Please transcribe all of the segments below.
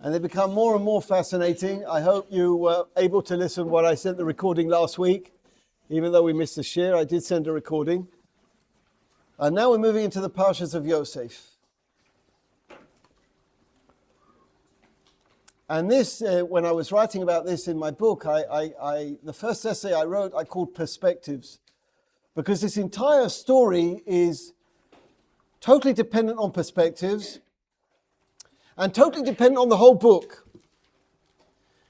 And they become more and more fascinating. I hope you were able to listen when I sent the recording last week. Even though we missed the Shiur, I did send a recording. And now we're moving into the Parshas of Vayeshev. And this, when I was writing about this in my book, the first essay I wrote, I called Perspectives. Because this entire story is totally dependent on perspectives and totally dependent on the whole book. I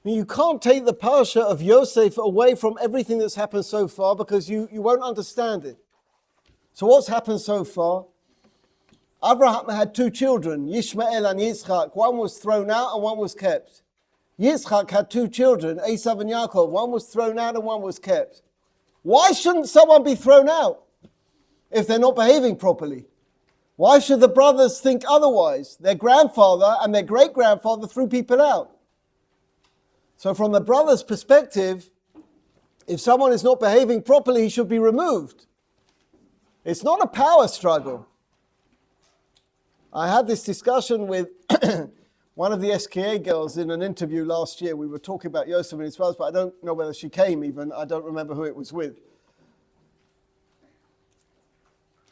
mean, you can't take the Parsha of Yosef away from everything that's happened so far because you won't understand it. So what's happened so far? Abraham had two children, Yishmael and Yitzchak. One was thrown out and one was kept. Yitzchak had two children, Esav and Yaakov. One was thrown out and one was kept. Why shouldn't someone be thrown out if they're not behaving properly? Why should the brothers think otherwise? Their grandfather and their great-grandfather threw people out. So from the brother's perspective, if someone is not behaving properly, he should be removed. It's not a power struggle. I had this discussion with one of the SKA girls in an interview last year. We were talking about Yosef and his brothers, but I don't know whether she came even. I don't remember who it was with.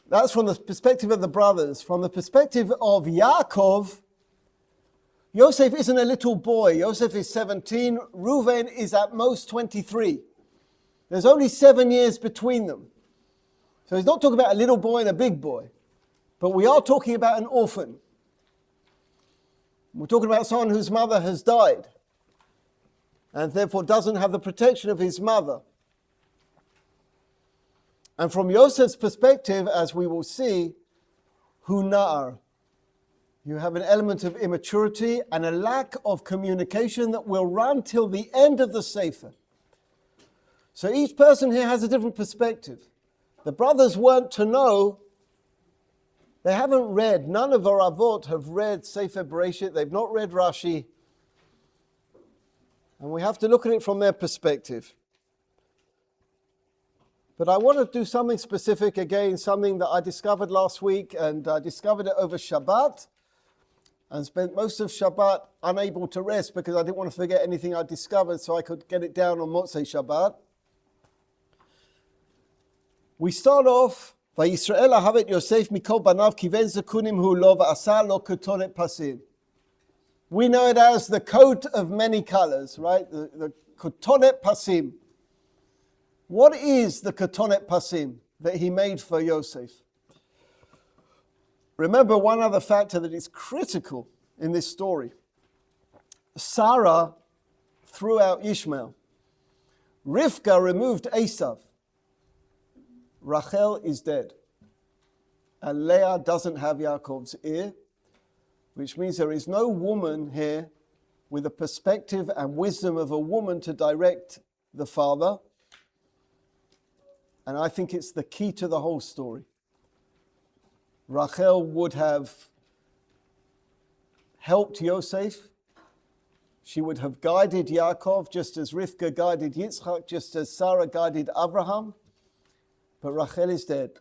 That's from the perspective of the brothers. From the perspective of Yaakov, Yosef isn't a little boy. Yosef is 17. Reuven is at most 23. There's only 7 years between them. So he's not talking about a little boy and a big boy. But we are talking about an orphan. We're talking about someone whose mother has died and therefore doesn't have the protection of his mother. And from Yosef's perspective, as we will see, hunar, you have an element of immaturity and a lack of communication that will run till the end of the Sefer. So each person here has a different perspective. The brothers weren't to know, they haven't read, none of our Avot have read Sefer Bereshit, they've not read Rashi. And we have to look at it from their perspective. But I want to do something specific again, something that I discovered last week, and I discovered it over Shabbat, and spent most of Shabbat unable to rest because I didn't want to forget anything I discovered so I could get it down on Motzei Shabbat. We start off, Vayisrael ahavet Yosef mikol banav kiven zekunim hu lo v'asa lo ketonet pasim. We know it as the coat of many colors, right? The ketonet pasim. What is the ketonet pasim that he made for Yosef? Remember one other factor that is critical in this story. Sarah threw out Ishmael. Rivka removed Esav. Rachel is dead. And Leah doesn't have Yaakov's ear, which means there is no woman here with the perspective and wisdom of a woman to direct the father. And I think it's the key to the whole story. Rachel would have helped Yosef. She would have guided Yaakov, just as Rivka guided Yitzchak, just as Sarah guided Abraham. But Rachel is dead.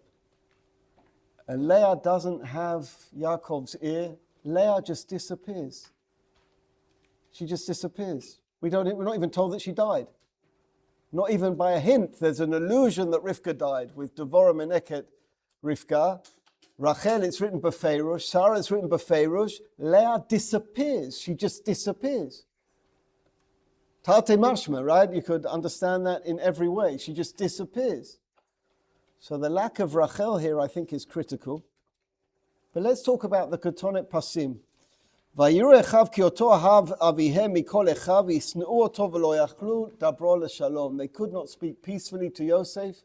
And Leah doesn't have Yaakov's ear. Leah just disappears. She just disappears. We're not even told that she died. Not even by a hint. There's an illusion that Rivka died with Devorah Meneket Rivka. Rachel, it's written Befeirush. Sarah, it's written Befeirush. Leah disappears. She just disappears. Tate mashma, right? You could understand that in every way. She just disappears. So the lack of Rachel here, I think, is critical. But let's talk about the Ketonet Pasim. Vayiru echav ki oto ahav avihem mikol echav yisneu oto v'lo yachlu dabro l'shalom. They could not speak peacefully to Yosef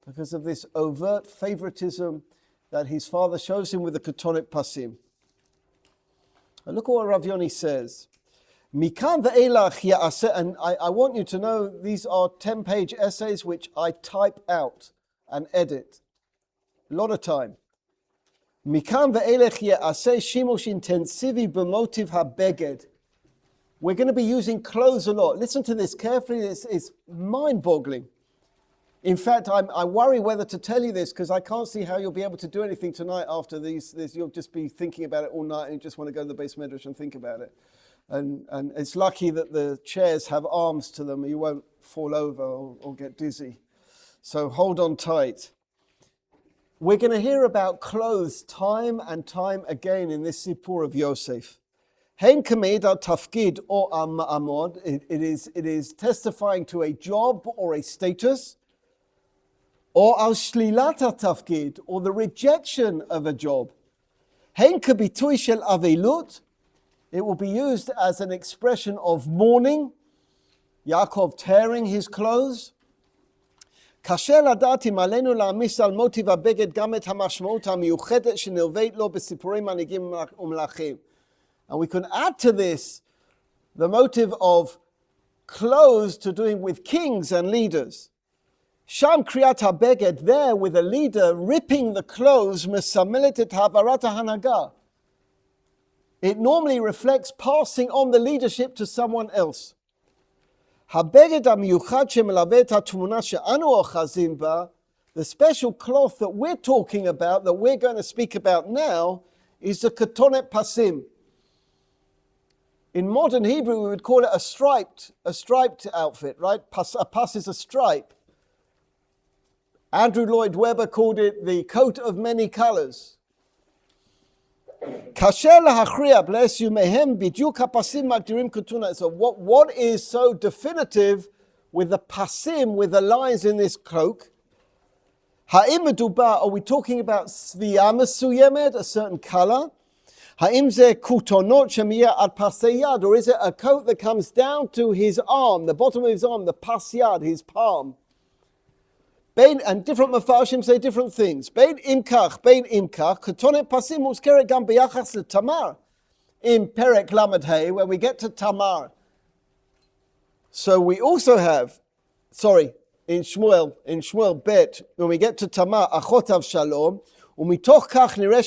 because of this overt favoritism that his father shows him with the Ketonet Pasim. And look at what Rav Yoni says. Mikan ve'elach ya'aseh, and I want you to know these are 10-page essays which I type out and edit. A lot of time. Mikam ve'elech ye'aseh shimush intensivi b'motiv habeged. We're going to be using clothes a lot. Listen to this carefully. It's mind-boggling. In fact, I worry whether to tell you this because I can't see how you'll be able to do anything tonight after this. You'll just be thinking about it all night and you just want to go to the base medrash and think about it. And it's lucky that the chairs have arms to them. You won't fall over or get dizzy. So hold on tight. We're going to hear about clothes time and time again in this Sipur of Yosef. Hein kamed al tafkid or ma'amod. It is testifying to a job or a status, or al shlilat al tafkid, or the rejection of a job. Hein kabitui shel avelut. It will be used as an expression of mourning. Yaakov tearing his clothes. קשה לדעת אם עלינו להעמיס על מוטיב הבגד גם את המשמעות המיוחדת שנלווית לו בסיפורי מנהיגים ומלכים. And we can add to this the motive of clothes to doing with kings and leaders. שם קריאת הבגד, there with a leader ripping the clothes, מסמלת את העברת ההנהגה. It normally reflects passing on the leadership to someone else. הבגד המיוחד שמלווה את התמונה שאנו אוחזים בה, the special cloth that we're talking about, that we're going to speak about now, is the ketonet pasim. In modern Hebrew, we would call it a striped outfit, right? A pas is a stripe. Andrew Lloyd Webber called it the coat of many colors. קשה להכריע, bless you, מהם בדיוק הפסים מגדירים כתונה. So what is so definitive with the pasim, with the lines in this cloak? האם מדובר, are we talking about צביעה מסוימת, a certain color? האם זה כותונות שמגיע עד פסי יד, or is it a coat that comes down to his arm, the bottom of his arm, the pas yad, his palm? And different מפרשים say different things. בין אם כך, כתונת פסים מוזכרת גם ביחס לתמר. In Perek Lamed Hey, when we get to Tamar. So we also have, in Shmuel Bet, when we get to Tamar, Achot Avshalom, ומתוך כך נראה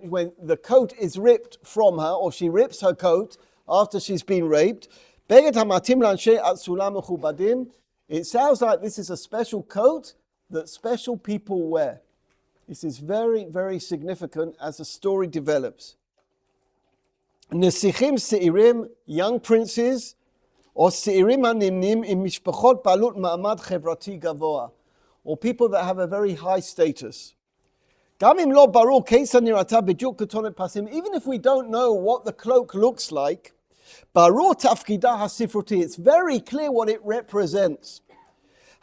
when the coat is ripped from her, or she rips her coat after she's been raped, בגד המתאים לאנשי אצולה מכובדים, it sounds like this is a special coat that special people wear. This is very, very significant as the story develops. Nesichim Seirim, young princes, or Seirim Hanimnim in Mishpachot Balut Ma'amad Chevrati Gavoa, or people that have a very high status. Gamim lo barur keisa nirata b'diuk ketonet pasim. Even if we don't know what the cloak looks like, barur tafkidah hasifruti. It's very clear what it represents.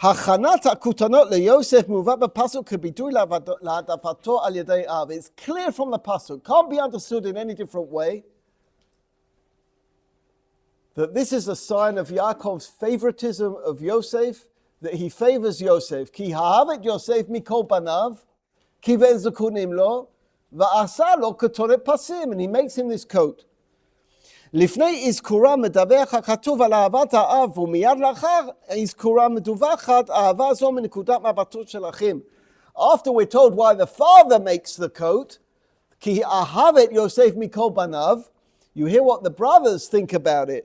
הכנת הכותנות ליוסף מובא בפסוק כביטוי להעדפתו על ידי אב. It's clear from the pasuk, can't be understood in any different way, that this is a sign of Yaakov's favoritism of Yosef, that he favors Yosef. כי אהב את יוסף מכל בניו, כיוון זקונים לו, ועשה לו כתונת פסים, and he makes him this coat. לפני אזכורה מדווח הכתוב על אהבת האב, ומיד לאחר אזכורה מדווחת אהבה זו מנקודת מבטו של אחים. After we're told why the father makes the coat, כי אהב את יוסף מכל בניו, you hear what the brothers think about it.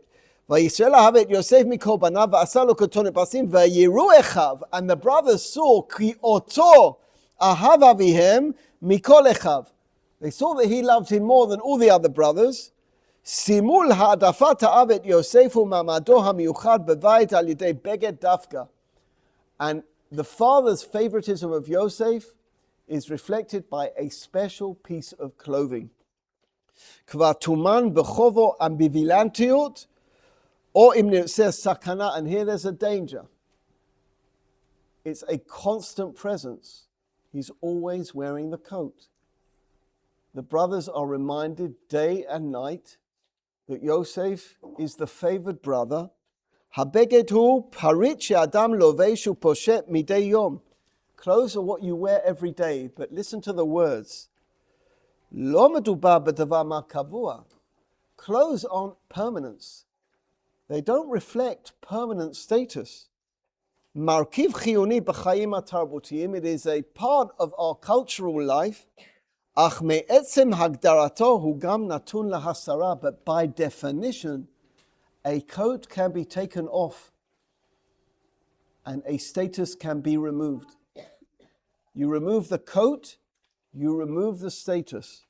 וישראל אהב את יוסף מכל בניו, ועשה לו כתונת פסים, ויראו אחיו, and the brothers saw כי אותו אהב אביהם מכל אחיו. They saw that he loved him more than all the other brothers. סימול העדפת האב את יוסף ומעמדו המיוחד בבית על ידי בגד דווקא. And the father's favoritism of Yosef is reflected by a special piece of clothing. כבר טומן בחובו אמביוולנטיות, או אם נרצה סכנה, and here there's a danger. It's a constant presence. He's always wearing the coat. The brothers are reminded day and night that Yosef is the favored brother. הבגד הוא פריט שאדם לובש ופושט מדי יום. Clothes are what you wear every day, but listen to the words. לא מדובר בדבר מה קבוע. Clothes aren't permanence. They don't reflect permanent status. מרכיב חיוני בחיים התרבותיים. It is a part of our cultural life. אך מעצם הגדרתו הוא גם נתון להסרה, but by definition, a coat can be taken off and a status can be removed. You remove the coat, you remove the status.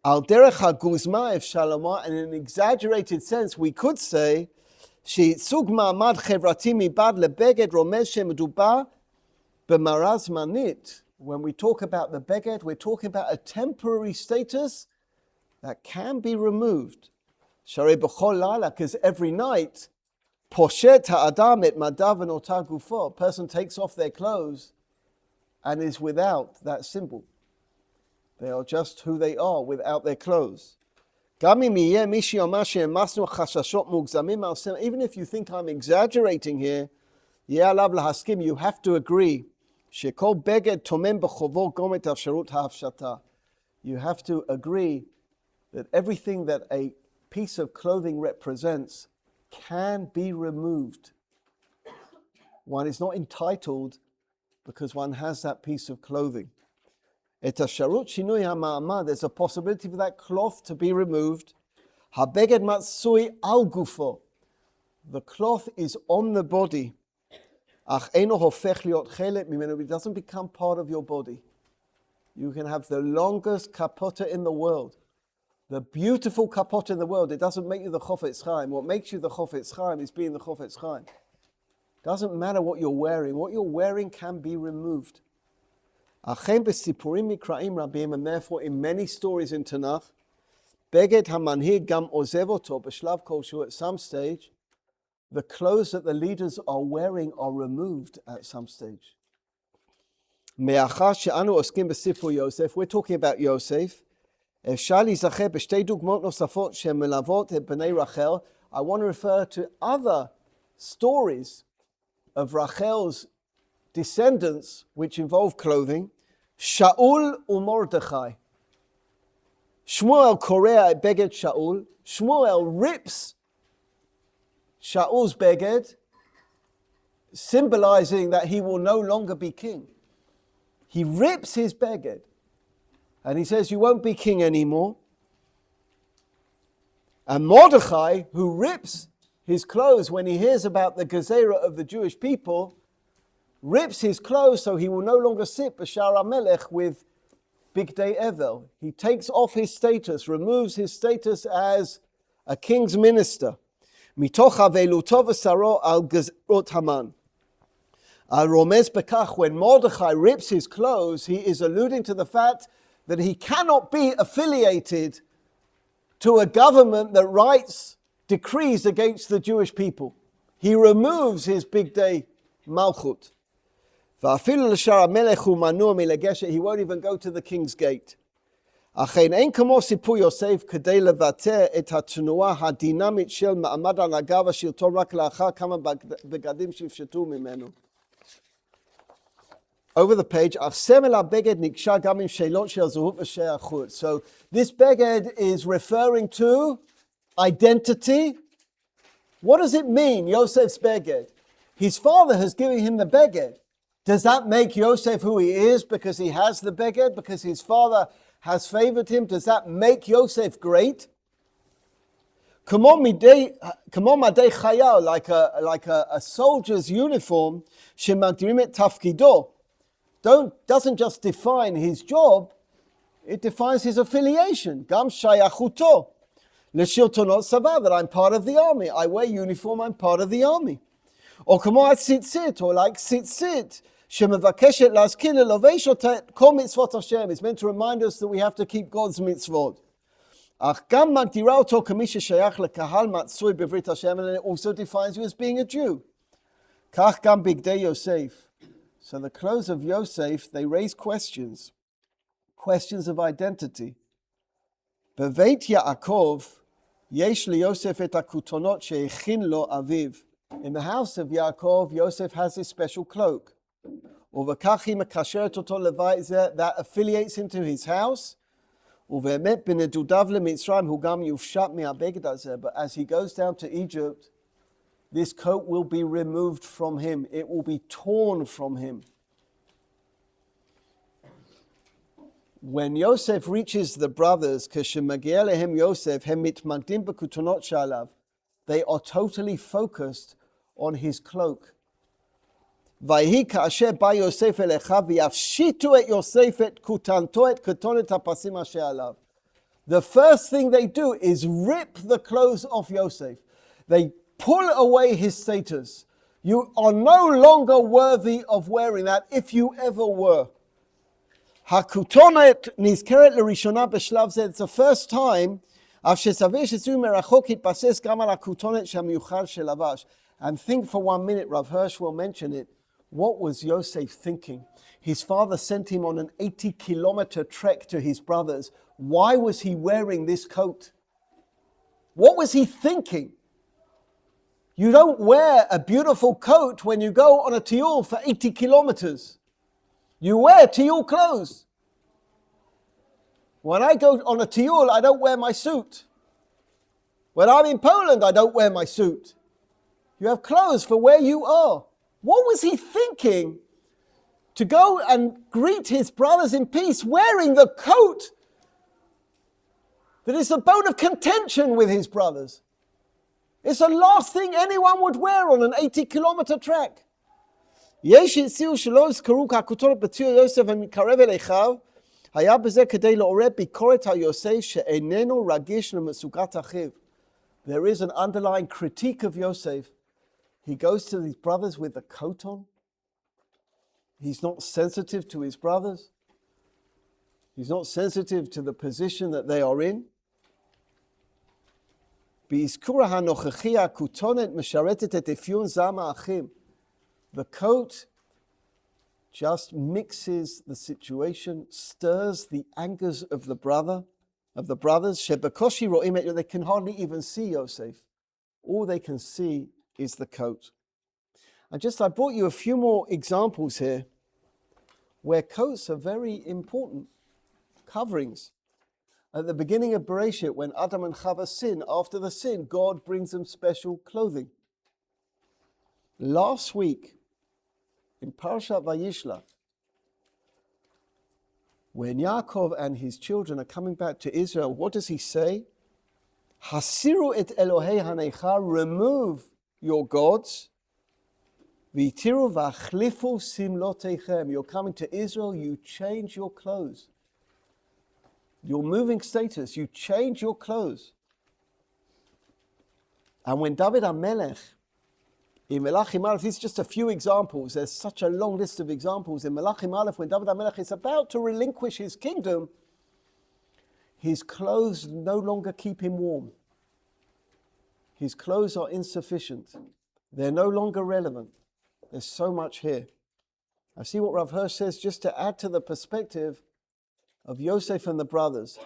Al derech haguzma, if shalomah, in an exaggerated sense, we could say, she'itsug ma'amad chevrati mibad lebeged romez shemedubar b'maraz manit. When we talk about the beged, we're talking about a temporary status that can be removed. Sharei b'chol laila, because every night, poshet ha'adam et madav v'notar gufo, a person takes off their clothes and is without that symbol. They are just who they are without their clothes. Even if you think I'm exaggerating here, you have to agree. You have to agree that everything that a piece of clothing represents can be removed. One is not entitled because one has that piece of clothing. There's a possibility for that cloth to be removed. The cloth is on the body. It doesn't become part of your body. You can have the longest kapota in the world, the beautiful kapota in the world. It doesn't make you the Chofetz Chaim. What makes you the Chofetz Chaim is being the Chofetz Chaim. Doesn't matter what you're wearing. What you're wearing can be removed. And therefore, in many stories in Tanakh, Beged HaManhig Gam Ozev Oto B'Shlav Kolshu, at some stage, the clothes that the leaders are wearing are removed at some stage. We're talking about Yosef. I want to refer to other stories of Rachel's descendants which involve clothing. Shaul u'Mordechai. Shmuel korea beged Shaul. Shmuel rips Shaul's beged, symbolizing that he will no longer be king. He rips his beged, and he says, you won't be king anymore. And Mordechai, who rips his clothes when he hears about the gezerah of the Jewish people, rips his clothes so he will no longer sit b'shar HaMelech with Bigdei Evel. He takes off his status, removes his status as a king's minister. Mitoch aveluto v'saro al gezerot Haman. Romez bekach, when Mordechai rips his clothes, he is alluding to the fact that he cannot be affiliated to a government that writes decrees against the Jewish people. He removes his Bigdei Malchut. He won't even go to the king's gate. Over the page, so this beged is referring to identity. What does it mean, Yosef's beged? His father has given him the beged. Does that make Yosef who he is because he has the beged, because his father has favored him? Does that make Yosef great? Like a soldier's uniform, doesn't just define his job, it defines his affiliation. Gam shayachuto l'shiltonot sava, that I'm part of the army. I wear uniform, I'm part of the army. Or kamo tzitzit, or like tzitzit, shemevakeshet laskil lelovesh kol mitzvot Hashem. It's meant to remind us that we have to keep God's mitzvot. Ach gam magdira oto kamisha shayach lekahal matzui bevrit Hashem, and it also defines you as being a Jew. Kach gam bigdei Yosef. So the clothes of Yosef, they raise questions of identity. Beveit Yaakov, yesh liyosef et hakutonot she'echin lo aviv. In the house of Yaakov, Yosef has this special cloak. Uvekachi mekasheret oto levayit that affiliates him to his house. Uve'emet b'nedudav leMitzrayim hu gam yufshat mi'abeged hazeh. But as he goes down to Egypt, this coat will be removed from him. It will be torn from him. When Yosef reaches the brothers, כשמגיע להם יוסף, הם מתמקדים בכותונות שעליו. They are totally focused on his cloak. ויהי כאשר בא יוסף אל אחיו, ויפשיטו את יוסף את כותנתו, את כתונת הפסים אשר עליו. the first thing they do is rip the clothes off Yosef. They pull away his status. You are no longer worthy of wearing that if you ever were. הכותונת נזכרת לראשונה בשלב זה. It's the first time, אף שסביר שצריך מרחוק התבסס גם על הכותונת שהמיוחד שלבש. And think for 1 minute, Rav Hirsch will mention it. What was Yosef thinking? His father sent him on an 80-kilometer trek to his brothers. Why was he wearing this coat? What was he thinking? You don't wear a beautiful coat when you go on a tiyul for 80 kilometers. You wear tiyul clothes. When I go on a tiyul, I don't wear my suit. When I'm in Poland, I don't wear my suit. You have clothes for where you are. What was he thinking to go and greet his brothers in peace wearing the coat that is the bone of contention with his brothers? It's the last thing anyone would wear on an 80-kilometer trek. יש שהציעו שלא יזכרו ככותונת בציור יוסף המתקרב אל אחיו, היה בזה כדי לעורר ביקורת על יוסף שאיננו רגיש למצוקת אחיו. There is an underlying critique of Yosef. He goes to his brothers with a coat on. He's not sensitive to his brothers. He's not sensitive to the position that they are in. באזכור הנוכחי הכותונת משרתת את אפיון זעם האחים. The coat just mixes the situation, stirs the angers of the brothers. שבקושי רואים את, they can hardly even see Yosef. All they can see is the coat. I brought you a few more examples here where coats are very important, coverings. At the beginning of Vayeshev, when Adam and Chava sin, after the sin, God brings them special clothing. Last week, in Parshat Vayeshev, when Yaakov and his children are coming back to Israel, what does he say? Hasiru et Elohei hanecha, remove your gods. V'itiru v'achlifu simlotechem. You're coming to Israel, you change your clothes. Your moving status, you change your clothes. And when David HaMelech, in Melachim Aleph, these are just a few examples. There's such a long list of examples. In Melachim Aleph, when David HaMelech is about to relinquish his kingdom, his clothes no longer keep him warm. His clothes are insufficient. They're no longer relevant. There's so much here. I see what Rav Hirsch says, just to add to the perspective of Yosef and the brothers.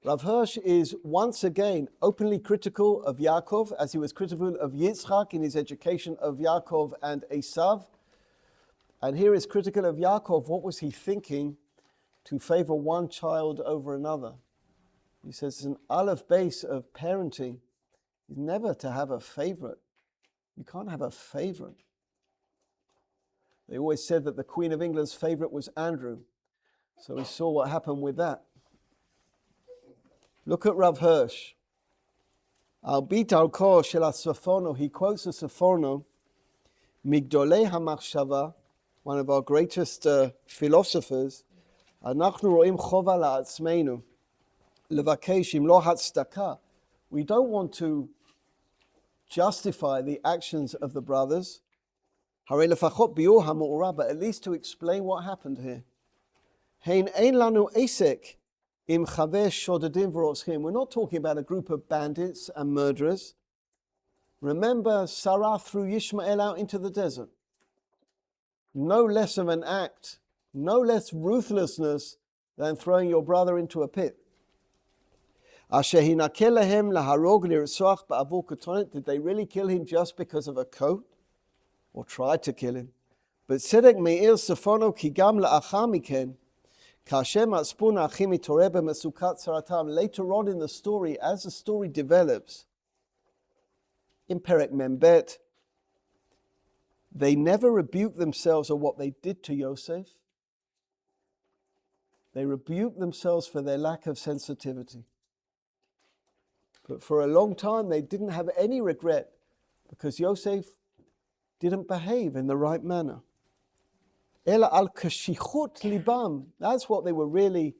Rav Hirsch is once again openly critical of Yaakov, as he was critical of Yitzchak in his education of Yaakov and Esav. And here is critical of Yaakov. What was he thinking to favor one child over another? He says it's an aleph base of parenting is never to have a favorite. You can't have a favorite. They always said that the Queen of England's favorite was Andrew. So we saw what happened with that. Look at Rav Hirsch. Albit al kor shel Sforno. He quotes a Sforno, Migdolei HaMachshava, one of our greatest philosophers. Anachnu ro'im chova la'atzmeinu levakesh im lo hatzdaka. We don't want to justify the actions of the brothers, harei lefachot biur ha'me'ora, but at least to explain what happened here. Hein ein lanu esek im chaveh shodedim v'rotzchim. We're not talking about a group of bandits and murderers. Remember, Sarah threw Yishmael out into the desert. No less of an act, no less ruthlessness than throwing your brother into a pit. Did they really kill him just because of a coat? Or tried to kill him? But Tzedek Meir Sforno ki gam la'achar miken, kasher matzpun achim mitoreh b'mesukat tzaratam. Later on in the story, as the story develops, in Perek Membet, they never rebuked themselves for what they did to Yosef. They rebuked themselves for their lack of sensitivity. But for a long time, they didn't have any regret because Yosef didn't behave in the right manner. Ela al kashichut libam. That's what they were really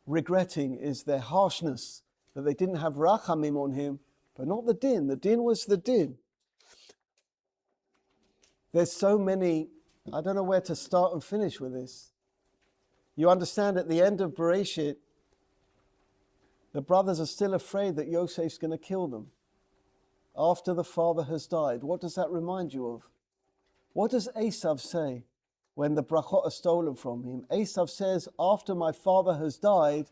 regretting, is their harshness, that they didn't have rachamim on him, but not the din. The din was the din. There's so many, I don't know where to start and finish with this. You understand at the end of Vayeshev, the brothers are still afraid that Yosef's going to kill them after the father has died. What does that remind you of? What does Esav say when the brachot are stolen from him? Esav says, after my father has died,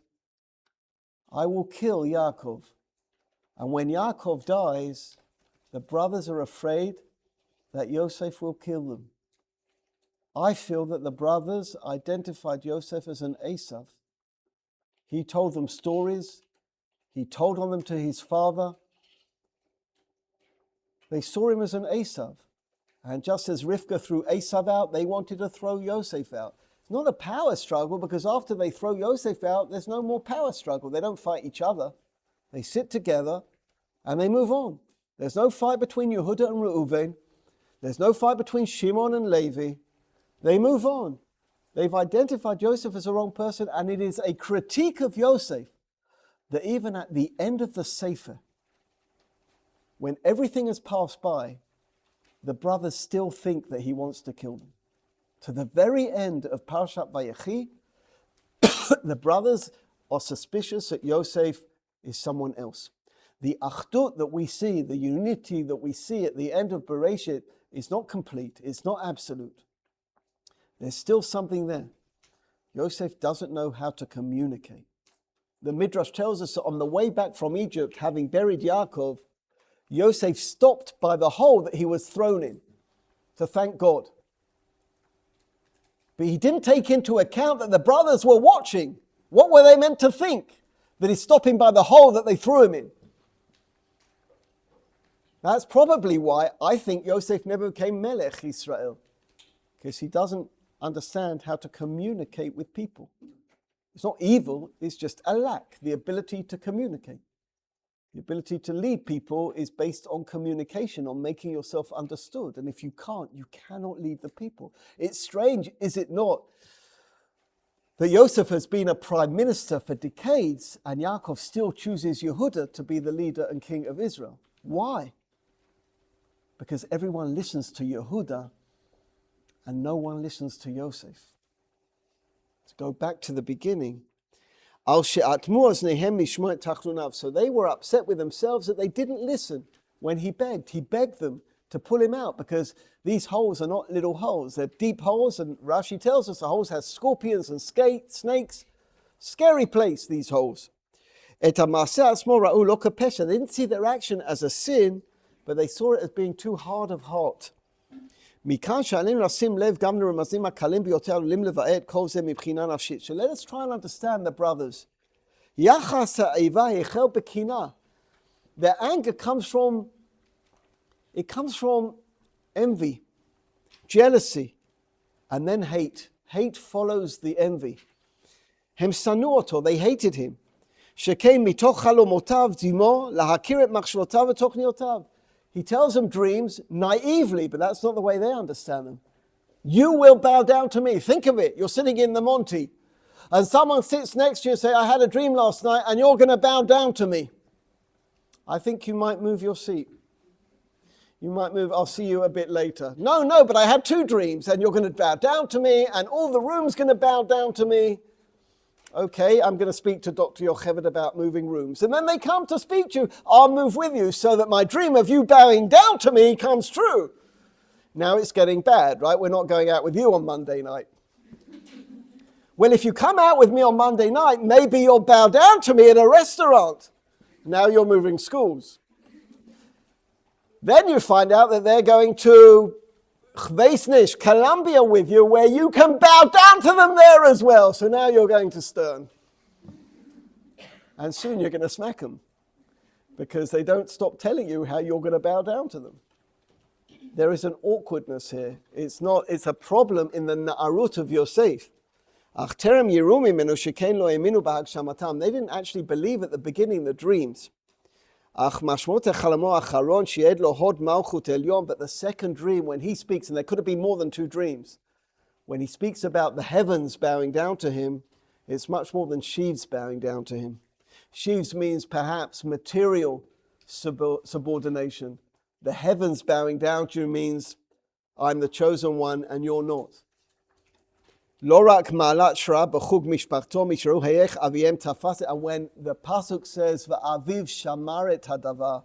I will kill Yaakov. And when Yaakov dies, the brothers are afraid that Yosef will kill them. I feel that the brothers identified Yosef as an Esav. He told them stories. He told on them to his father. They saw him as an Esav. And just as Rivka threw Esav out, they wanted to throw Yosef out. It's not a power struggle, because after they throw Yosef out, there's no more power struggle. They don't fight each other. They sit together and they move on. There's no fight between Yehuda and Reuven. There's no fight between Shimon and Levi. They move on. They've identified Yosef as the wrong person, and it is a critique of Yosef that even at the end of the Sefer, when everything has passed by, the brothers still think that he wants to kill them. To the very end of Parshat Vayeshev, the brothers are suspicious that Yosef is someone else. The achdut that we see, the unity that we see at the end of Vayeshev is not complete, it's not absolute. There's still something there. Yosef doesn't know how to communicate. The Midrash tells us that on the way back from Egypt, having buried Yaakov, Yosef stopped by the hole that he was thrown in to thank God. But he didn't take into account that the brothers were watching. What were they meant to think? That he's stopping by the hole that they threw him in. That's probably why I think Yosef never became Melech Israel, because he doesn't understand how to communicate with people. It's not evil, it's just a lack, the ability to communicate. The ability to lead people is based on communication, on making yourself understood. And if you can't, you cannot lead the people. It's strange, is it not, that Yosef has been a prime minister for decades and Yaakov still chooses Yehuda to be the leader and king of Israel. Why? Because everyone listens to Yehuda and no one listens to Yosef. Let's go back to the beginning. So they were upset with themselves that they didn't listen when he begged. He begged them to pull him out, because these holes are not little holes. They're deep holes, and Rashi tells us the holes have scorpions and snakes. Scary place, these holes. They didn't see their action as a sin, but they saw it as being too hard of heart. So let us try and understand the brothers. Their anger comes from envy, jealousy, and then hate. Hate follows the envy. They hated him. He tells them dreams naively, but that's not the way they understand them. You will bow down to me. Think of it. You're sitting in the Monty, and someone sits next to you and say, I had a dream last night, and you're going to bow down to me. I think you might move your seat. You might move, I'll see you a bit later. No, but I had two dreams, and you're going to bow down to me, and all the room's going to bow down to me. Okay, I'm going to speak to Dr. Yocheved about moving rooms. And then they come to speak to you. I'll move with you so that my dream of you bowing down to me comes true. Now it's getting bad, right? We're not going out with you on Monday night. Well, if you come out with me on Monday night, maybe you'll bow down to me at a restaurant. Now you're moving schools. Then you find out that they're going to Columbia with you, where you can bow down to them there as well. So now you're going to Stern. And soon you're going to smack them, because they don't stop telling you how you're going to bow down to them. There is an awkwardness here. It's a problem in the na'arut of Yosef. They didn't actually believe at the beginning the dreams. But the second dream, when he speaks, and there could have been more than two dreams, when he speaks about the heavens bowing down to him, it's much more than sheaves bowing down to him. Sheaves means perhaps material subordination. The heavens bowing down to you means I'm the chosen one and you're not. And when the pasuk says Va'aviv shamar et hadavar,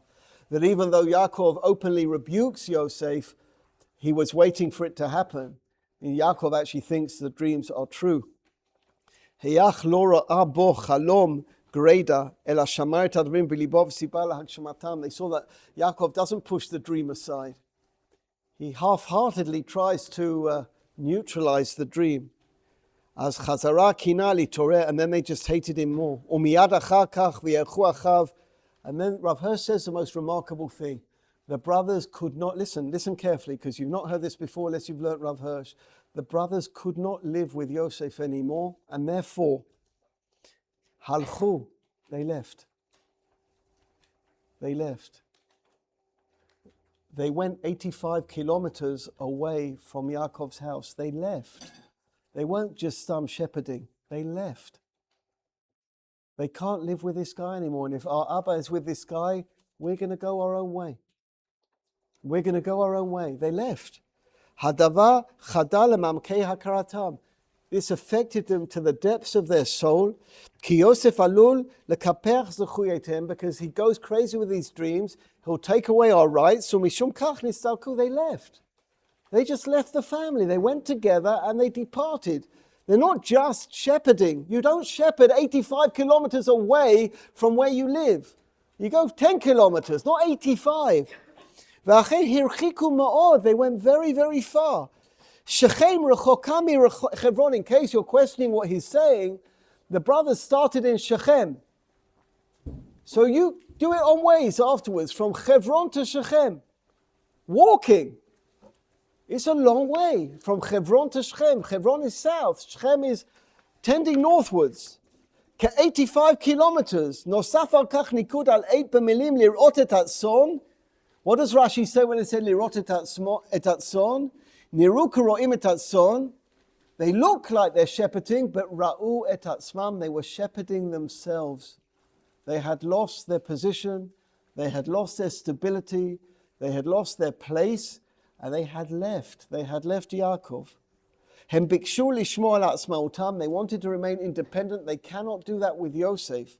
that even though Yaakov openly rebukes Yosef, he was waiting for it to happen. And Yaakov actually thinks the dreams are true. Heyach lo ra'a bo chalom greda ela shamar et hadvarim b'libo v'sipa lahagshamatam. They saw that Yaakov doesn't push the dream aside. He half-heartedly tries to neutralize the dream. As chazara kina litoreh, and then they just hated him more. Umiyad achar kach v'yelchu achav. And then Rav Hirsch says the most remarkable thing. The brothers could not, listen carefully, because you've not heard this before unless you've learnt Rav Hirsch. The brothers could not live with Yosef anymore, and therefore, halchu, they left. They left. They went 85 kilometers away from Yaakov's house. They left. They weren't just shepherding. They left. They can't live with this guy anymore. And if our Abba is with this guy, we're going to go our own way. We're going to go our own way. They left. Hadava chada lemamkei hakaratam. This affected them to the depths of their soul. Ki Yosef alul lekaper zechuyetem, because he goes crazy with these dreams. He'll take away our rights. So mishum kach nistalku. They left. They just left the family. They went together and they departed. They're not just shepherding. You don't shepherd 85 kilometers away from where you live. You go 10 kilometers, not 85. They went very, very far. In case you're questioning what he's saying, the brothers started in Shechem. So you do it on ways afterwards, from Hebron to Shechem. Walking. It's a long way from Hebron to Shechem. Hebron is south. Shechem is tending northwards. 85 kilometers. Nosaf al kach nikud al 8 b'milim lirot et hatzon. What does Rashi say when it said lirot et hatzon? Niru k'ro'im et hatzon. They look like they're shepherding, but ra'u et hatzmam, they were shepherding themselves. They had lost their position. They had lost their stability. They had lost their place. And they had left Yaakov. Hem bikshu lishmo al atzmautam. They wanted to remain independent. They cannot do that with Yosef.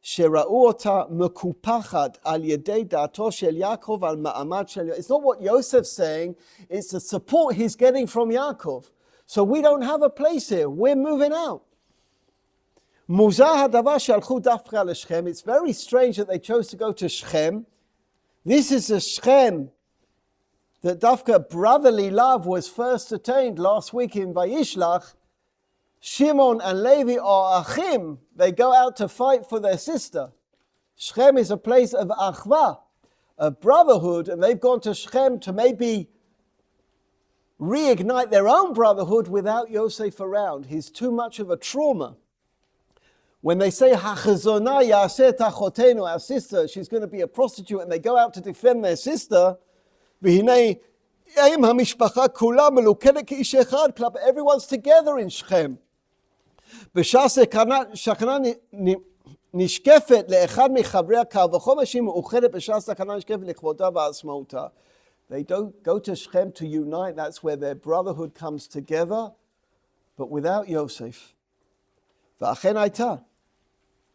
Shera'u ota mekupachat al yedei da'ato shel Yaakov al ma'amad shel Yosef. It's not what Yosef's saying. It's the support he's getting from Yaakov. So we don't have a place here. We're moving out. Muzah hadavar shalchu dafka leShechem. It's very strange that they chose to go to Shechem. This is a Shechem that Dafka brotherly love was first attained last week in Vayishlach. Shimon and Levi are achim. They go out to fight for their sister. Shechem is a place of achva, of brotherhood, and they've gone to Shechem to maybe reignite their own brotherhood without Yosef around. He's too much of a trauma. When they say, Hachazona yaseh tachotenu, our sister, she's going to be a prostitute, and they go out to defend their sister, everyone's together in Shechem. They don't go to Shechem to unite. That's where their brotherhood comes together, but without Yosef.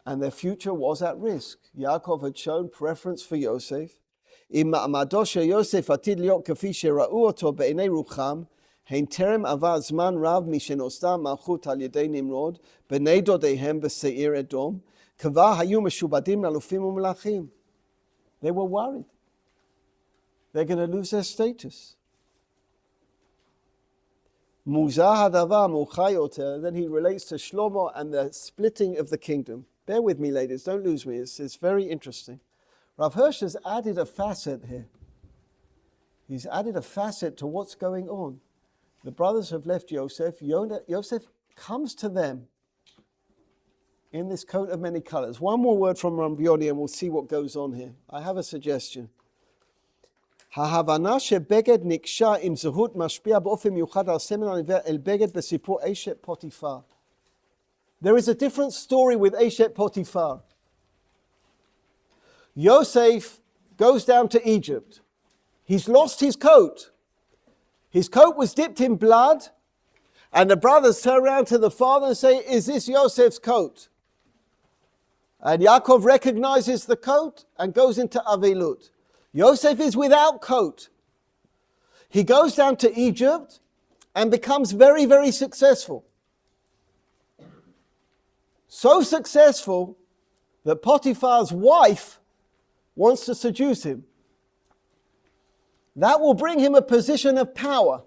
And their future was at risk. Yaakov had shown preference for Yosef. אם מעמדו של יוסף עתיד להיות כפי שראו אותו בעיני רוחם, הן טרם עבר זמן רב משנוסדה מלכות על ידי נמרוד, בני דודיהם בשעיר אדום, כבר היו משובדים לאלופים ומלכים. They were worried. They're going to lose their status. מוזר הדבר מאוחר יותר, then he relates to Shlomo and the splitting of the kingdom. Bear with me, ladies, don't lose me, it's very interesting. Rav Hirsch has added a facet here. He's added a facet to what's going on. The brothers have left Yosef. Yosef comes to them in this coat of many colors. One more word from Rav Yoni and we'll see what goes on here. I have a suggestion. ההבנה שבגד נקשה עם זהות משפיע באופן מיוחד על סמל הנביא אל בגד בסיפור אשת פוטיפר. There is a different story with Eshet Potiphar. Yosef goes down to Egypt. He's lost his coat. His coat was dipped in blood. And the brothers turn around to the father and say, is this Yosef's coat? And Yaakov recognizes the coat and goes into Avilut. Yosef is without coat. He goes down to Egypt and becomes very, very successful. So successful that Potiphar's wife wants to seduce him. That will bring him a position of power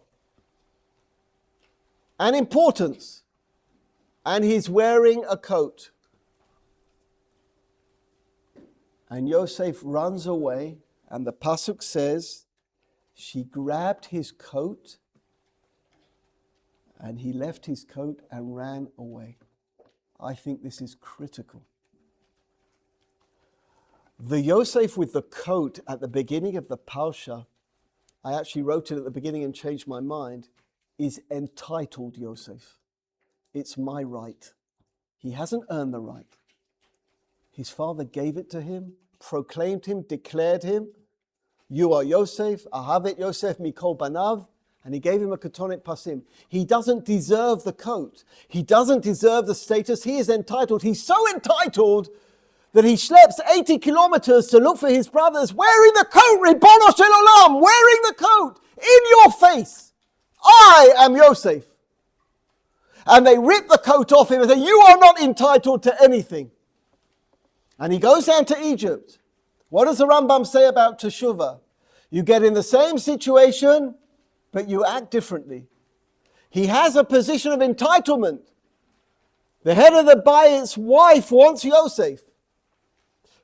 and importance. And he's wearing a coat. And Yosef runs away, and the pasuk says, she grabbed his coat, and he left his coat and ran away. I think this is critical. The Yosef with the coat at the beginning of the Parsha, I actually wrote it at the beginning and changed my mind, is entitled Yosef. It's my right. He hasn't earned the right. His father gave it to him, proclaimed him, declared him. You are Yosef, Ahavet Yosef Mikol Banav, and he gave him a ketonet pasim. He doesn't deserve the coat. He doesn't deserve the status. He is entitled. He's so entitled that he schleps 80 kilometers to look for his brothers wearing the coat, Ribono Shel Olam, wearing the coat in your face. I am Yosef. And they rip the coat off him and say, you are not entitled to anything. And he goes down to Egypt. What does the Rambam say about Teshuvah? You get in the same situation, but you act differently. He has a position of entitlement. The head of the bayit's wife wants Yosef.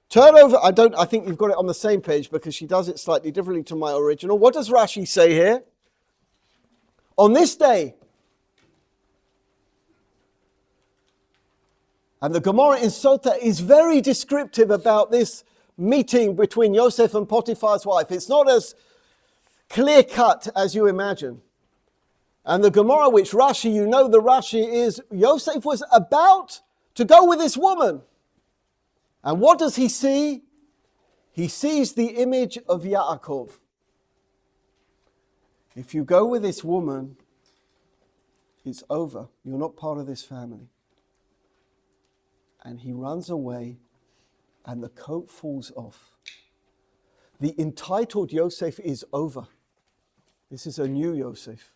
Turn over, I think you've got it on the same page because she does it slightly differently to my original. What does Rashi say here? On this day, and the Gemara in Sota is very descriptive about this meeting between Yosef and Potiphar's wife. It's not as clear-cut as you imagine. And the Gemara, which Rashi, you know the Rashi is, Yosef was about to go with this woman. And what does he see? He sees the image of Yaakov. If you go with this woman, it's over. You're not part of this family. And he runs away, and the coat falls off. The entitled Yosef is over. This is a new Yosef.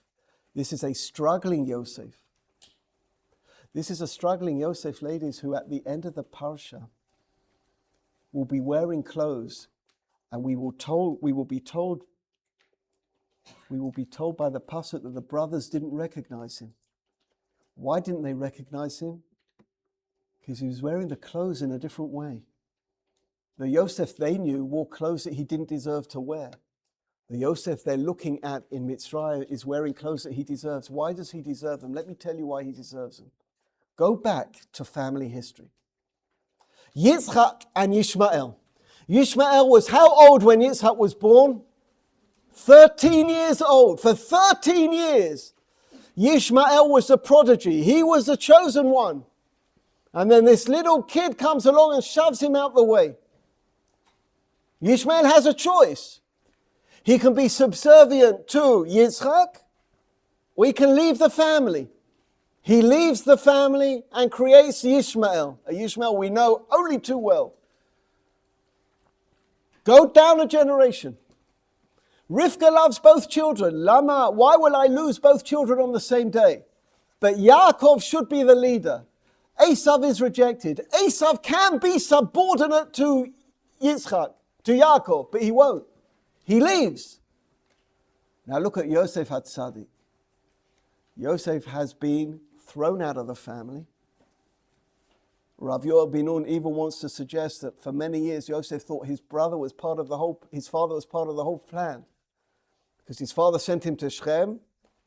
This is a struggling Yosef. This is a struggling Yosef, ladies, who at the end of the Parsha will be wearing clothes, and we will be told by the Parshat that the brothers didn't recognize him. Why didn't they recognize him? Because he was wearing the clothes in a different way. The Yosef they knew wore clothes that he didn't deserve to wear. The Yosef they're looking at in Mitzrayim is wearing clothes that he deserves. Why does he deserve them? Let me tell you why he deserves them. Go back to family history. Yitzchak and Yishmael. Yishmael was how old when Yitzchak was born? 13 years old. For 13 years, Yishmael was the prodigy. He was the chosen one. And then this little kid comes along and shoves him out the way. Yishmael has a choice. He can be subservient to Yitzchak, or he can leave the family. He leaves the family and creates Yishmael, a Yishmael we know only too well. Go down a generation. Rivka loves both children. Lama, why will I lose both children on the same day? But Yaakov should be the leader. Esav is rejected. Esav can be subordinate to Yitzchak, to Yaakov, but he won't. He leaves. Now look at Yosef HaTzadik. Yosef has been thrown out of the family. Rav Yoel bin Nun even wants to suggest that for many years Yosef thought his father was part of the whole plan. Because his father sent him to Shechem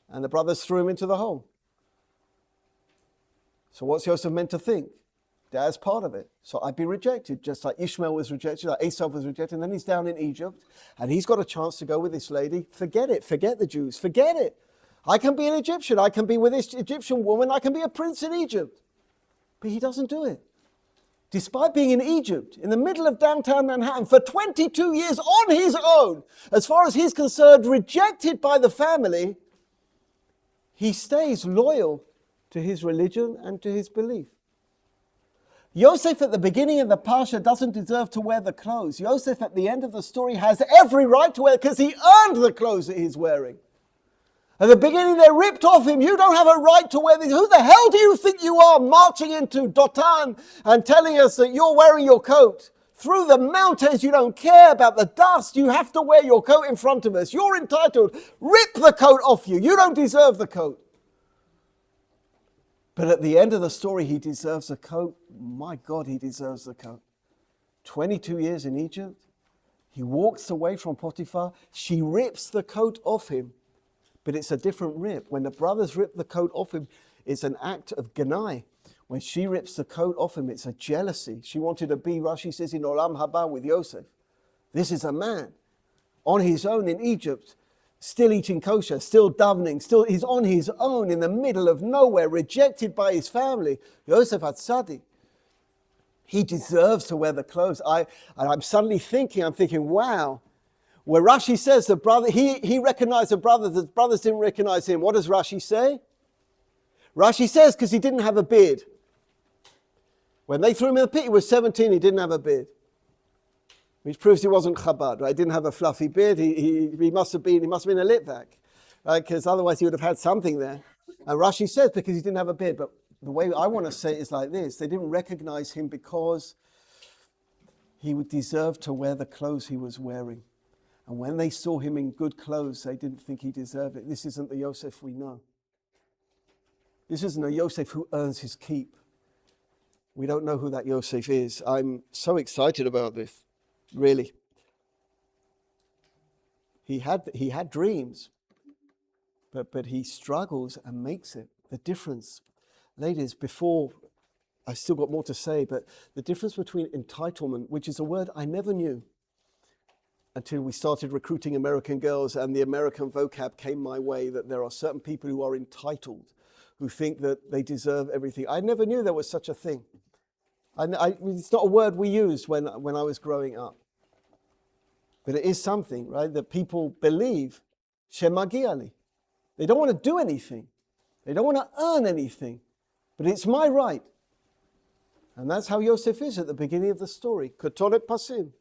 and the brothers threw him into the hole. So what's Yosef meant to think? Dad's part of it. So I'd be rejected, just like Ishmael was rejected, like Esau was rejected, and then he's down in Egypt, and he's got a chance to go with this lady. Forget it. Forget the Jews. Forget it. I can be an Egyptian. I can be with this Egyptian woman. I can be a prince in Egypt. But he doesn't do it. despite being in Egypt, in the middle of downtown Manhattan, for 22 years on his own, as far as he's concerned, rejected by the family, he stays loyal to his religion and to his belief. Yosef at the beginning of the Parsha doesn't deserve to wear the clothes. Yosef at the end of the story has every right to wear it because he earned the clothes that he's wearing. At the beginning they ripped off him. You don't have a right to wear these. Who the hell do you think you are, marching into Dotan and telling us that you're wearing your coat? Through the mountains, you don't care about the dust. You have to wear your coat in front of us. You're entitled. Rip the coat off you. You don't deserve the coat. But at the end of the story, he deserves a coat. My God, he deserves the coat. 22 years in Egypt. He walks away from Potiphar. She rips the coat off him. But it's a different rip. When the brothers rip the coat off him, it's an act of ganai. When she rips the coat off him, it's a jealousy. She wanted to be, Rashi says, in Olam Haba with Yosef. This is a man on his own in Egypt, still eating kosher, still davening, he's on his own in the middle of nowhere, rejected by his family. Yosef HaTzadik. He deserves to wear the clothes. I'm suddenly thinking, wow. Where Rashi says the brother, he recognized the brothers didn't recognize him. What does Rashi say? Rashi says because he didn't have a beard. When they threw him in the pit, he was 17, he didn't have a beard. Which proves he wasn't Chabad, right? He didn't have a fluffy beard. He must have been a Litvak, right? Because otherwise he would have had something there. And Rashi says because he didn't have a beard. But the way I want to say it is like this. They didn't recognize him because he would deserve to wear the clothes he was wearing. And when they saw him in good clothes, they didn't think he deserved it. This isn't the Yosef we know. This isn't a Yosef who earns his keep. We don't know who that Yosef is. I'm so excited about this, really. He had dreams, but he struggles and makes it. The difference, ladies, before, I still got more to say, but the difference between entitlement, which is a word I never knew until we started recruiting American girls and the American vocab came my way, that there are certain people who are entitled, who think that they deserve everything. I never knew there was such a thing. It's not a word we used when I was growing up. But it is something, right, that people believe, shemagiali. They don't want to do anything. They don't want to earn anything. But it's my right. And that's how Yosef is at the beginning of the story. Ketoret pasim.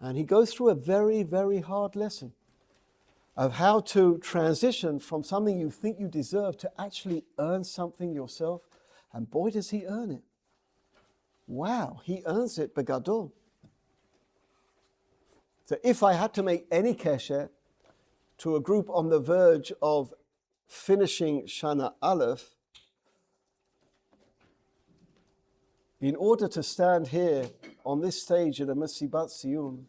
And he goes through a very, very hard lesson of how to transition from something you think you deserve to actually earn something yourself. And boy, does he earn it. Wow, he earns it begadol. So if I had to make any kesher to a group on the verge of finishing Shana Aleph, in order to stand here on this stage at a Mesibat Siyum,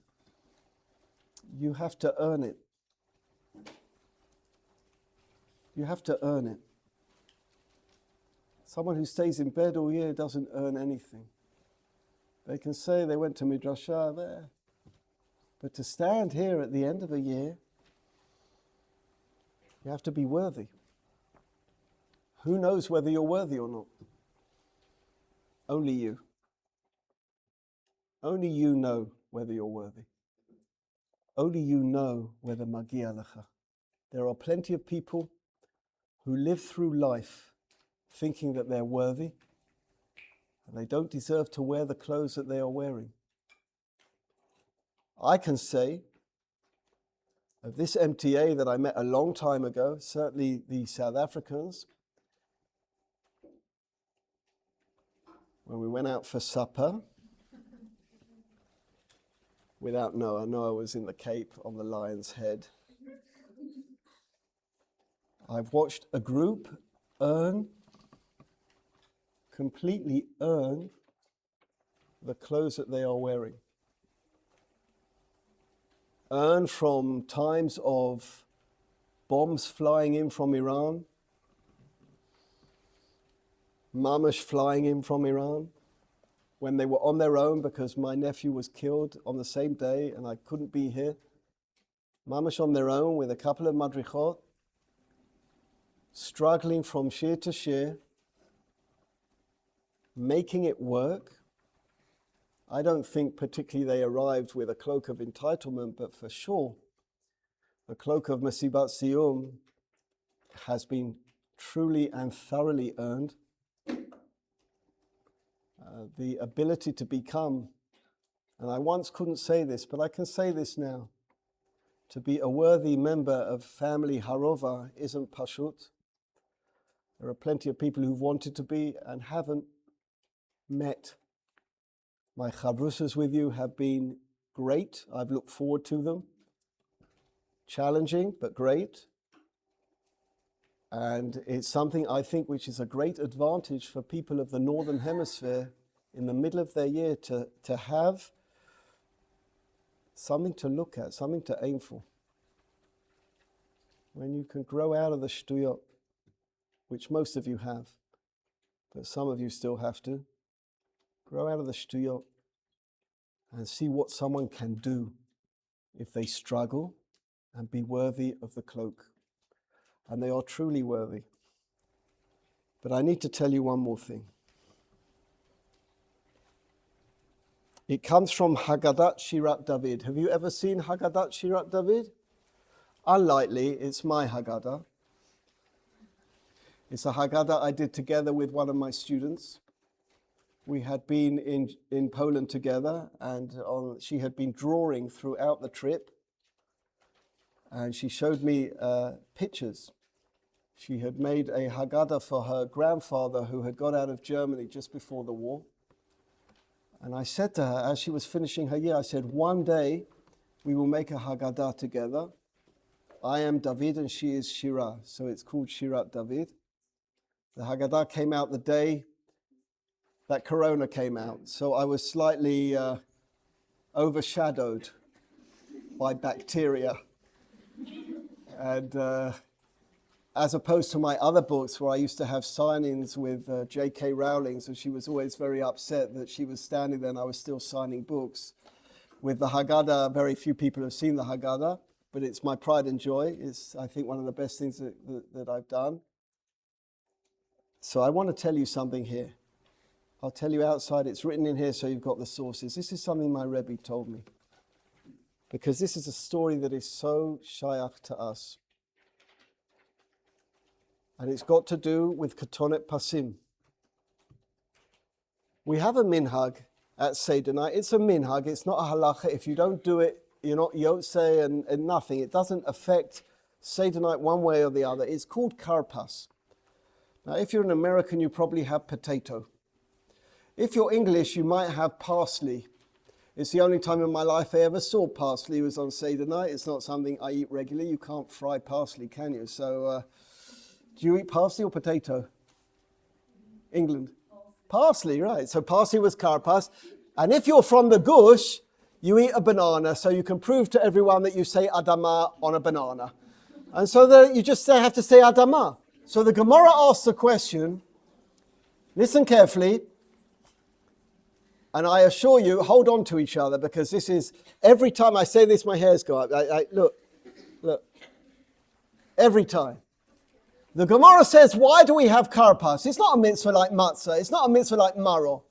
you have to earn it. You have to earn it. Someone who stays in bed all year doesn't earn anything. They can say they went to Midrashah there. But to stand here at the end of a year, you have to be worthy. Who knows whether you're worthy or not? Only you. Only you know whether you're worthy. Only you know whether magia lecha. There are plenty of people who live through life thinking that they're worthy and they don't deserve to wear the clothes that they are wearing. I can say of this MTA that I met a long time ago, certainly the South Africans, when we went out for supper without Noah. Noah was in the Cape on the Lion's Head. I've watched a group completely earn the clothes that they are wearing. Earn from times of bombs flying in from Iran, mamash flying in from Iran, when they were on their own because my nephew was killed on the same day and I couldn't be here. Mamash on their own with a couple of madrichot, struggling from shir to shir, making it work, I don't think particularly they arrived with a cloak of entitlement, but for sure, the cloak of Masibat Siyum has been truly and thoroughly earned. The ability to become, and I once couldn't say this, but I can say this now, to be a worthy member of family Harova isn't pashut. There are plenty of people who've wanted to be and haven't met. My chavrusas with you have been great. I've looked forward to them. Challenging, but great. And it's something I think which is a great advantage for people of the Northern Hemisphere in the middle of their year to have something to look at, something to aim for. When you can grow out of the shtuyot, which most of you have, but some of you still have to, grow out of the shtuyot and see what someone can do if they struggle and be worthy of the cloak. And they are truly worthy. But I need to tell you one more thing. It comes from Haggadat Shirat David. Have you ever seen Haggadat Shirat David? Unlikely, it's my Haggadah. It's a Haggadah I did together with one of my students. We had been in Poland together, and she had been drawing throughout the trip. And she showed me pictures. She had made a Haggadah for her grandfather who had got out of Germany just before the war. And I said to her, as she was finishing her year, I said, one day we will make a Haggadah together. I am David and she is Shira, so it's called Shirat David. The Haggadah came out the day that Corona came out, so I was slightly overshadowed by bacteria. And as opposed to my other books where I used to have sign-ins with J.K. Rowling, so she was always very upset that she was standing there and I was still signing books. With the Haggadah, very few people have seen the Haggadah, but it's my pride and joy. It's, I think, one of the best things that I've done. So I want to tell you something here. I'll tell you outside. It's written in here so you've got the sources. This is something my Rebbe told me. Because this is a story that is so shayach to us. And it's got to do with Ketonet Pasim. We have a minhag at Seder night. It's a minhag. It's not a halacha. If you don't do it, you're not yotzei and nothing. It doesn't affect Seder night one way or the other. It's called karpas. Now, if you're an American, you probably have potato. If you're English, you might have parsley. It's the only time in my life I ever saw parsley was on Seder night. It's not something I eat regularly. You can't fry parsley, can you? So, do you eat parsley or potato? England? Parsley, right. So parsley was karpas. And if you're from the Gush, you eat a banana, so you can prove to everyone that you say Adama on a banana. And so you just have to say Adama. So the Gemara asks the question, listen carefully, and I assure you, hold on to each other, because this is, every time I say this, my hairs go up. Look, every time. The Gemara says, why do we have karpas? It's not a mitzvah like matzah. It's not a mitzvah like maro.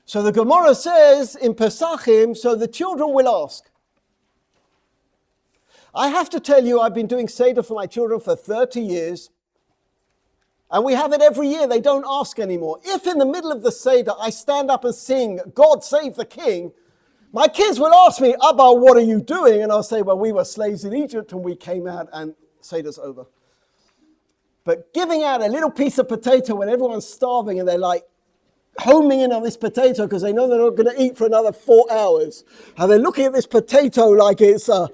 So the Gemara says in Pesachim, so the children will ask. I have to tell you, I've been doing Seder for my children for 30 years. And we have it every year. They don't ask anymore. If in the middle of the Seder I stand up and sing, God Save the King, my kids will ask me, Abba, what are you doing? And I'll say, well, we were slaves in Egypt and we came out and Seder's over. But giving out a little piece of potato when everyone's starving and they're like homing in on this potato because they know they're not going to eat for another 4 hours. And they're looking at this potato like it's a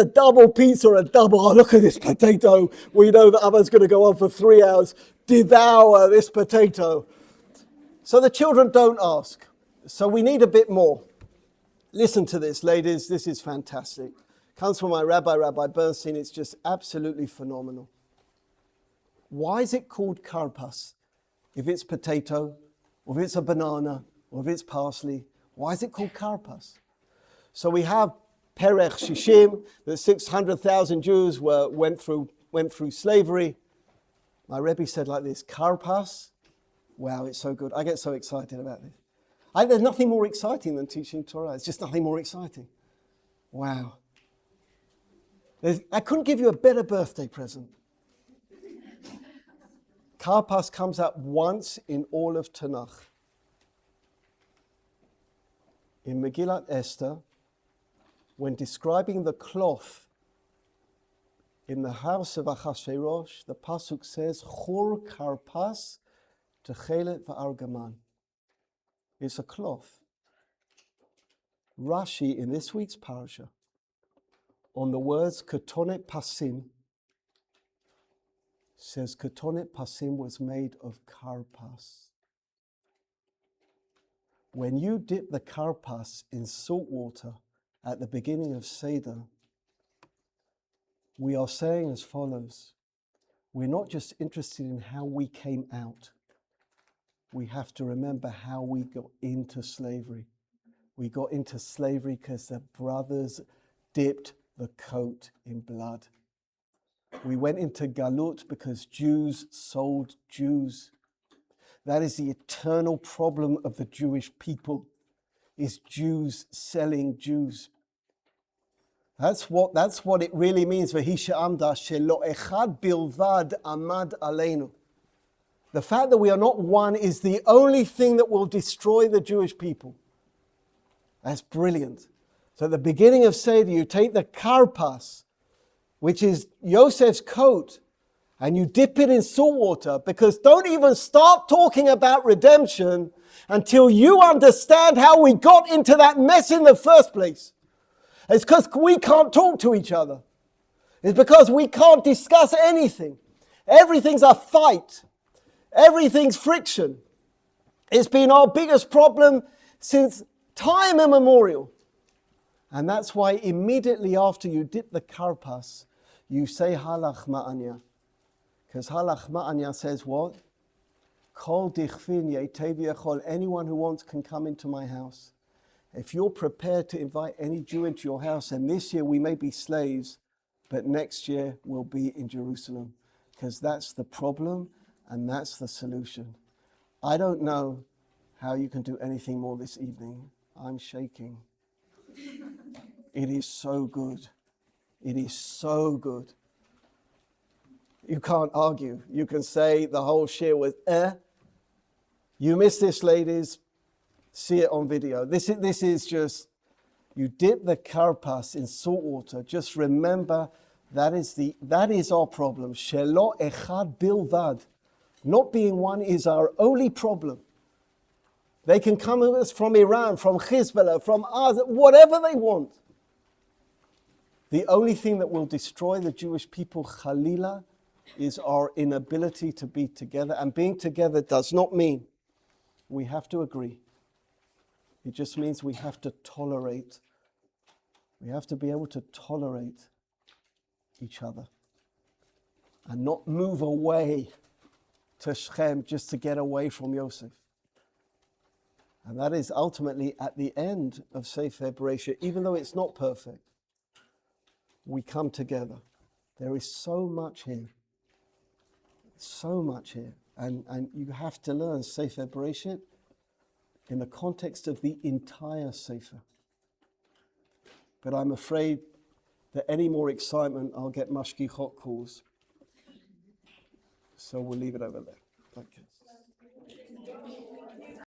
double piece or a double. Oh, look at this potato. We know that Abba's going to go on for 3 hours. Devour this potato. So the children don't ask. So we need a bit more. Listen to this, ladies. This is fantastic. Comes from my Rabbi Bernstein. It's just absolutely phenomenal. Why is it called karpas? If it's potato, or if it's a banana, or if it's parsley, why is it called karpas? So we have Perech Shishim, that 600,000 Jews went through slavery. My Rebbe said like this, karpas, wow, it's so good. I get so excited about this. There's nothing more exciting than teaching Torah. It's just nothing more exciting. Wow. I couldn't give you a better birthday present. Karpas comes up once in all of Tanakh. In Megillat Esther, when describing the cloth in the house of Achashverosh, the pasuk says, Chur karpas techelet v'argaman. It's a cloth. Rashi, in this week's parasha, on the words ketonet pasim, says ketonet pasim was made of karpas. When you dip the karpas in salt water at the beginning of Seder, we are saying as follows: we're not just interested in how we came out. We have to remember how we got into slavery. We got into slavery because the brothers dipped the coat in blood. We went into Galut because Jews sold Jews. That is the eternal problem of the Jewish people, is Jews selling Jews. That's what it really means. V'hisha amda shelo echad bilvad amad aleinu. The fact that we are not one is the only thing that will destroy the Jewish people. That's brilliant. So at the beginning of Seder, you take the karpas, which is Yosef's coat, and you dip it in salt water, because don't even start talking about redemption until you understand how we got into that mess in the first place. It's because we can't talk to each other. It's because we can't discuss anything. Everything's a fight. Everything's friction. It's been our biggest problem since time immemorial. And that's why immediately after you dip the karpas, you say halach ma'anya. Because halach ma'anya says what? Kol dichvin yetev yechol. Anyone who wants can come into my house. If you're prepared to invite any Jew into your house, and this year we may be slaves, but next year we'll be in Jerusalem. Because that's the problem and that's the solution. I don't know how you can do anything more this evening. I'm shaking. It is so good. It is so good. You can't argue. You can say the whole shir was You missed this, ladies. See it on video. This is just, you dip the karpas in salt water. Just remember that is our problem. Shelo echad bilvad. Not being one is our only problem. They can come at us from Iran, from Hezbollah, from us, whatever they want. The only thing that will destroy the Jewish people, Khalila, is our inability to be together. And being together does not mean we have to agree. It just means we have to tolerate. We have to be able to tolerate each other and not move away to Shechem just to get away from Yosef. And that is ultimately at the end of Sefer Bereshit, even though it's not perfect, we come together. There is so much here. So much here. And you have to learn Sefer Bereshit in the context of the entire Sefer. But I'm afraid that any more excitement, I'll get mashgichot calls. So we'll leave it over there. Thank you.